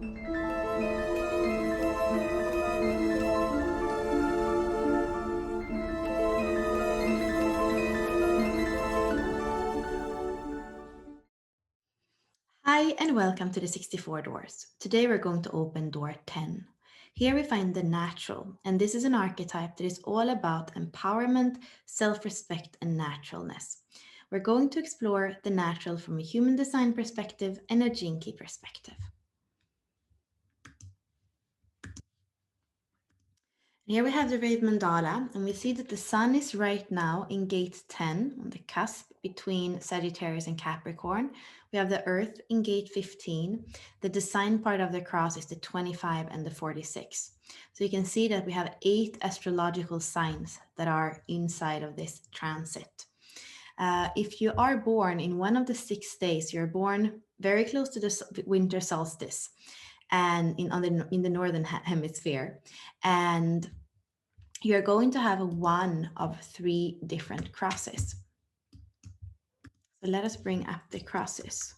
Hi, and welcome to the 64 Doors. Today we're going to open door 10. Here we find the natural, and this is an archetype that is all about empowerment, self-respect, and naturalness. We're going to explore the natural from a human design perspective and a gene key perspective. Here we have the Rave Mandala, and we see that the sun is right now in gate 10 on the cusp between Sagittarius and Capricorn. We have the Earth in gate 15. The design part of the cross is the 25 and the 46. So you can see that we have 8 astrological signs that are inside of this transit. If you are born in one of the 6 days, you're born very close to the winter solstice and in the northern hemisphere. And you're going to have one of 3 different crosses. So let us bring up the crosses.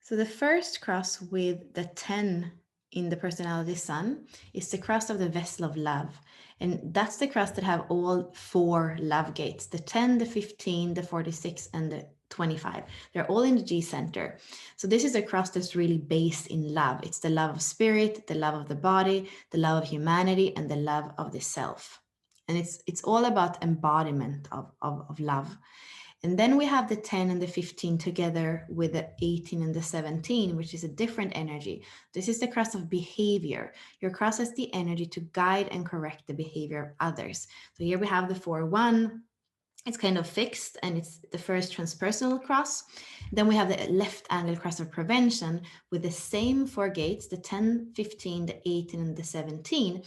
So the first cross with the 10 in the personality sun is the cross of the vessel of love. And that's the cross that have all 4 love gates, the 10, the 15, the 46, and the 25. They're all in the G center. So this is a cross that's really based in love. It's the love of spirit, the love of the body, the love of humanity, and the love of the self. And it's all about embodiment of love. And then we have the 10 and the 15 together with the 18 and the 17, which is a different energy. This is the cross of behavior. Your cross has the energy to guide and correct the behavior of others. So here we have the 4-1. It's kind of fixed, and it's the first transpersonal cross. Then we have the left angle cross of prevention with the same 4 gates, the 10, 15, the 18, and the 17.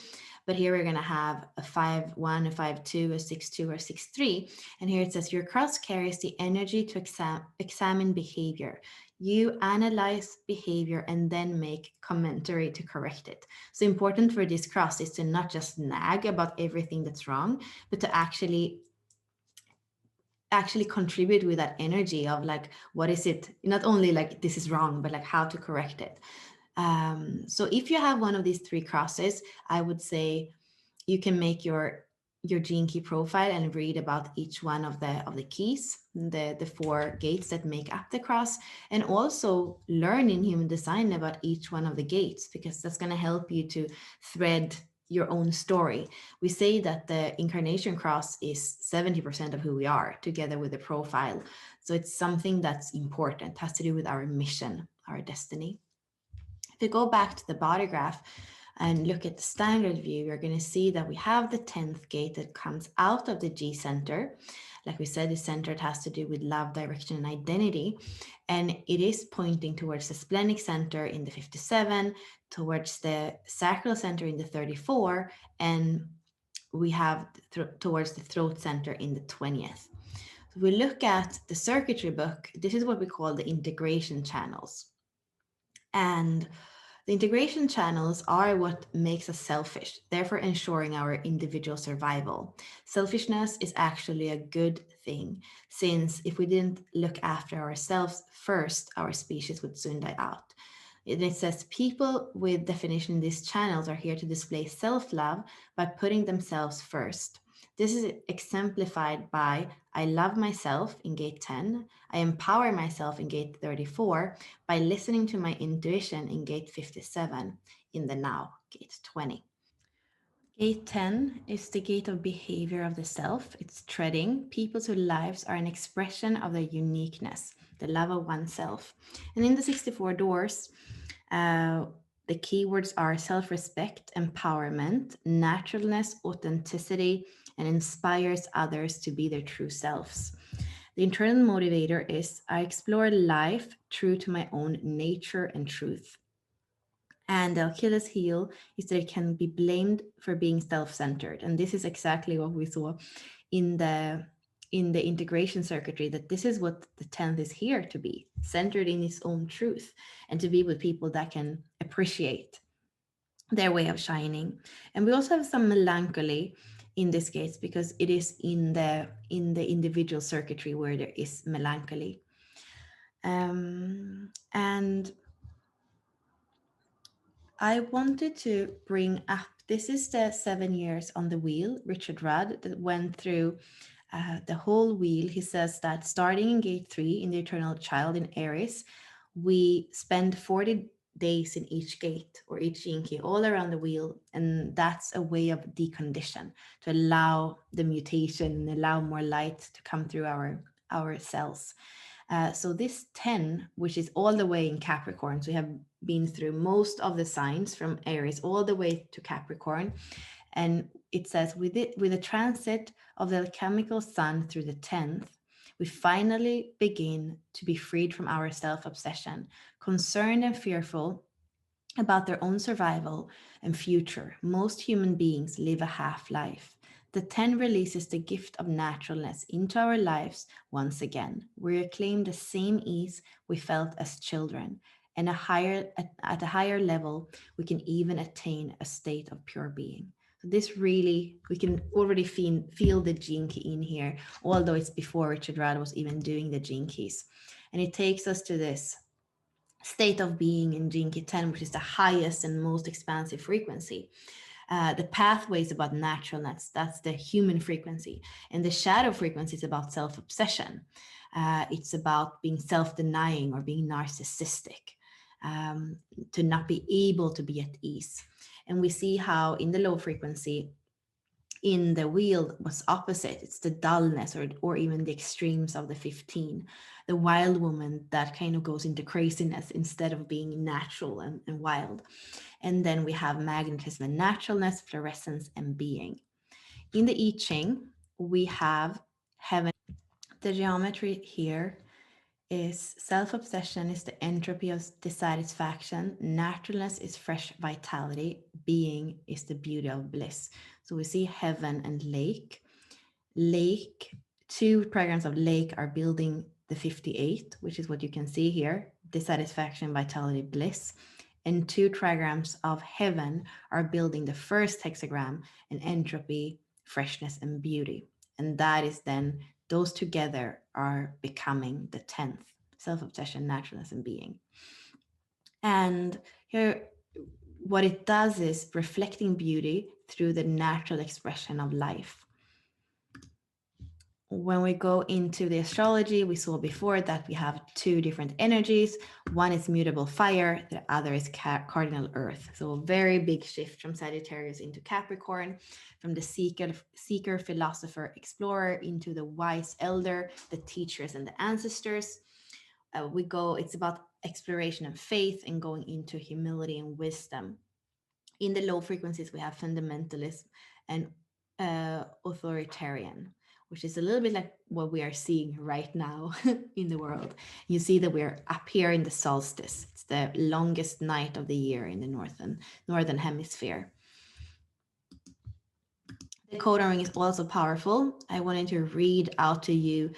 But here we're going to have a 5-1, a 5-2, a 6-2, or 6-3. And here it says your cross carries the energy to examine behavior. You analyze behavior and then make commentary to correct it. So important for this cross is to not just nag about everything that's wrong, but to actually contribute with that energy of like, what is it? Not only like this is wrong, but like how to correct it. So if you have one of these 3 crosses, I would say you can make your gene key profile and read about each one of the keys, the 4 gates that make up the cross, and also learn in human design about each one of the gates, because that's going to help you to thread your own story. We say that the incarnation cross is 70% of who we are, together with the profile. So it's something that's important, has to do with our mission, our destiny. If you go back to the body graph and look at the standard view, you're going to see that we have the 10th gate that comes out of the G center. Like we said, the center has to do with love, direction, and identity. And it is pointing towards the splenic center in the 57, towards the sacral center in the 34, and we have towards the throat center in the 20th. So we look at the circuitry book. This is what we call the integration channels. And the integration channels are what makes us selfish, therefore ensuring our individual survival. Selfishness is actually a good thing, since if we didn't look after ourselves first, our species would soon die out. And it says people with definition in these channels are here to display self-love by putting themselves first. This is exemplified by I love myself in gate 10, I empower myself in gate 34 by listening to my intuition in gate 57, in the now, gate 20. Gate 10 is the gate of behavior of the self. It's treading. People whose lives are an expression of their uniqueness, the love of oneself. And in the 64 doors, the keywords are self-respect, empowerment, naturalness, authenticity, and inspires others to be their true selves. The internal motivator is I explore life true to my own nature and truth. And the Achilles heel is that it can be blamed for being self-centered. And this is exactly what we saw in the integration circuitry, that this is what the 10th is here to be, centered in its own truth and to be with people that can appreciate their way of shining. And we also have some melancholy in this case, because it is in the individual circuitry where there is melancholy. And I wanted to bring up, this is the 7 years on the wheel, Richard Rudd, that went through the whole wheel. He says that starting in gate 3 in the eternal child in Aries, we spend 40 days in each gate or each gene key all around the wheel. And that's a way of decondition, to allow the mutation and allow more light to come through our cells. So this 10, which is all the way in Capricorn, so we have been through most of the signs from Aries all the way to Capricorn. And it says, with the transit of the alchemical sun through the 10th, we finally begin to be freed from our self-obsession, concerned and fearful about their own survival and future. Most human beings live a half life. The 10 releases the gift of naturalness into our lives once again. We reclaim the same ease we felt as children, and at a higher level, we can even attain a state of pure being. So this really, we can already feel the gene key in here, although it's before Richard Rudd was even doing the gene keys. And it takes us to this state of being in gene key 10, which is the highest and most expansive frequency. The pathway is about naturalness, that's the human frequency. And the shadow frequency is about self-obsession. It's about being self-denying or being narcissistic, to not be able to be at ease. And we see how in the low frequency, in the wheel was opposite. It's the dullness or even the extremes of the 15, the wild woman that kind of goes into craziness instead of being natural and wild. And then we have magnetism and naturalness, fluorescence and being. In the I Ching, we have heaven. The geometry here is self-obsession is the entropy of dissatisfaction, naturalness is fresh vitality, being is the beauty of bliss. So we see heaven and lake. Lake, two programs of lake are building the 58, which is what you can see here, dissatisfaction, vitality, bliss. And two trigrams of heaven are building the first hexagram, and entropy, freshness, and beauty. And that is then, those together are becoming the 10th, self-obsession, naturalness, and being. And here, what it does is reflecting beauty through the natural expression of life. When we go into the astrology, we saw before that we have two different energies. One is mutable fire, the other is cardinal earth. So a very big shift from Sagittarius into Capricorn, from the seeker, philosopher, explorer into the wise elder, the teachers and the ancestors. It's about exploration and faith and going into humility and wisdom. In the low frequencies, we have fundamentalism and authoritarian, which is a little bit like what we are seeing right now in the world. You see that we're up here in the solstice. It's the longest night of the year in the northern hemisphere. The codon ring is also powerful. I wanted to read out to you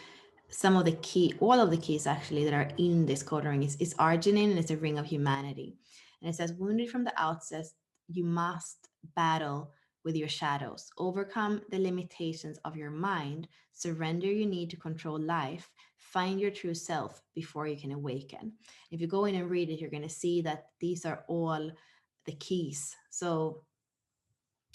some of the all of the keys actually that are in this codon ring. Is arginine, and it's a ring of humanity. And it says, wounded from the outset, you must battle with your shadows, overcome the limitations of your mind, surrender your need to control life, find your true self before you can awaken. If you go in and read it, you're going to see that these are all the keys. So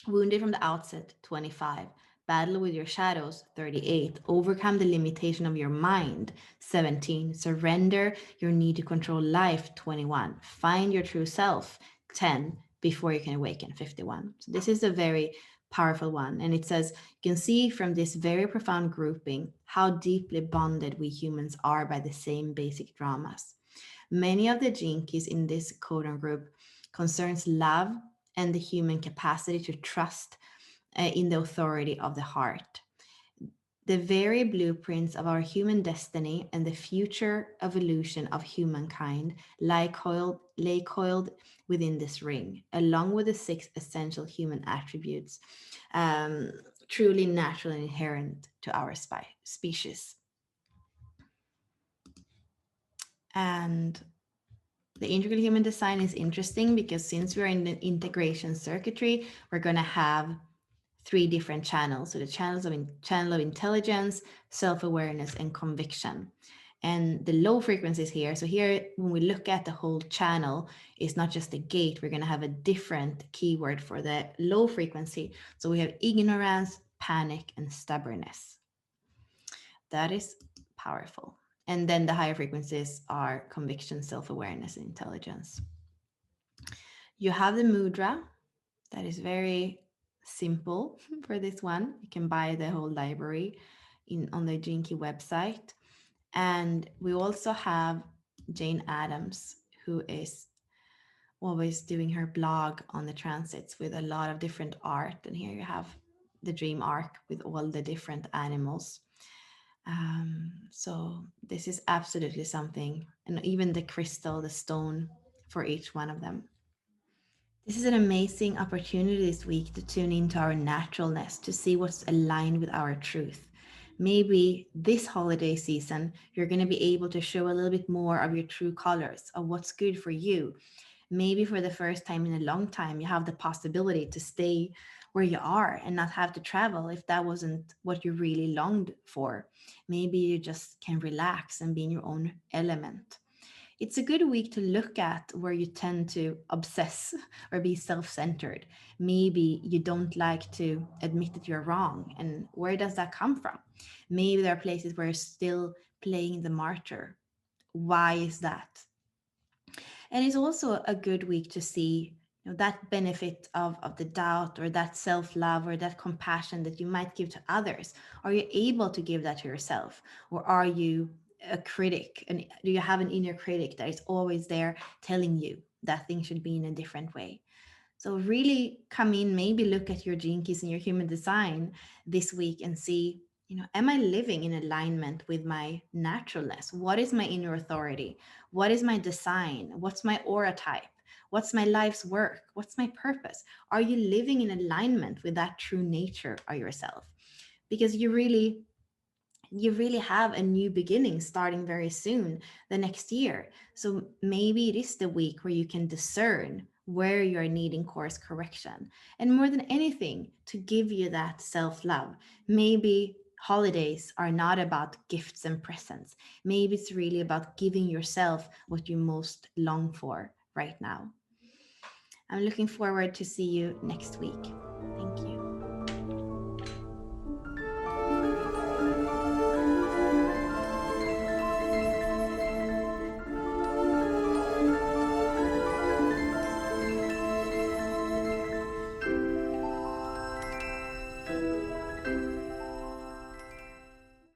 wounded from the outset, 25. Battle with your shadows, 38. Overcome the limitation of your mind, 17. Surrender your need to control life, 21. Find your true self, 10. Before you can awaken, 51. So this is a very powerful one. And it says, you can see from this very profound grouping how deeply bonded we humans are by the same basic dramas. Many of the gene keys in this codon group concerns love and the human capacity to trust in the authority of the heart. The very blueprints of our human destiny and the future evolution of humankind lay coiled within this ring, along with the 6 essential human attributes, truly natural and inherent to our species. And The integral human design is interesting because since we're in the integration circuitry, we're going to have three different channels. So the channel of intelligence, self-awareness, and conviction. And the low frequencies here. So here, when we look at the whole channel, it's not just a gate. We're going to have a different keyword for the low frequency. So we have ignorance, panic, and stubbornness. That is powerful. And then the higher frequencies are conviction, self-awareness, and intelligence. You have the mudra. That is very simple for this one. You can buy the whole library on the Jinky website. And we also have Jane Addams, who is always doing her blog on the transits with a lot of different art. And here you have the dream arc with all the different animals. So this is absolutely something, and even the crystal, the stone for each one of them. This is an amazing opportunity this week to tune into our naturalness, to see what's aligned with our truth. Maybe this holiday season, you're going to be able to show a little bit more of your true colors, of what's good for you. Maybe for the first time in a long time, you have the possibility to stay where you are and not have to travel if that wasn't what you really longed for. Maybe you just can relax and be in your own element. It's a good week to look at where you tend to obsess or be self centered. Maybe you don't like to admit that you're wrong. And where does that come from? Maybe there are places where you're still playing the martyr. Why is that? And it's also a good week to see, that benefit of the doubt or that self-love or that compassion that you might give to others. Are you able to give that to yourself, or are you a critic, and do you have an inner critic that is always there telling you that things should be in a different way? So really come in, maybe look at your gene keys and your human design this week and see, am I living in alignment with my naturalness? What is my inner authority? What is my design? What's my aura type? What's my life's work? What's my purpose? Are you living in alignment with that true nature of yourself? Because you really have a new beginning starting very soon, the next year. So maybe it is the week where you can discern where you're needing course correction. And more than anything, to give you that self love. Maybe holidays are not about gifts and presents. Maybe it's really about giving yourself what you most long for right now. I'm looking forward to see you next week.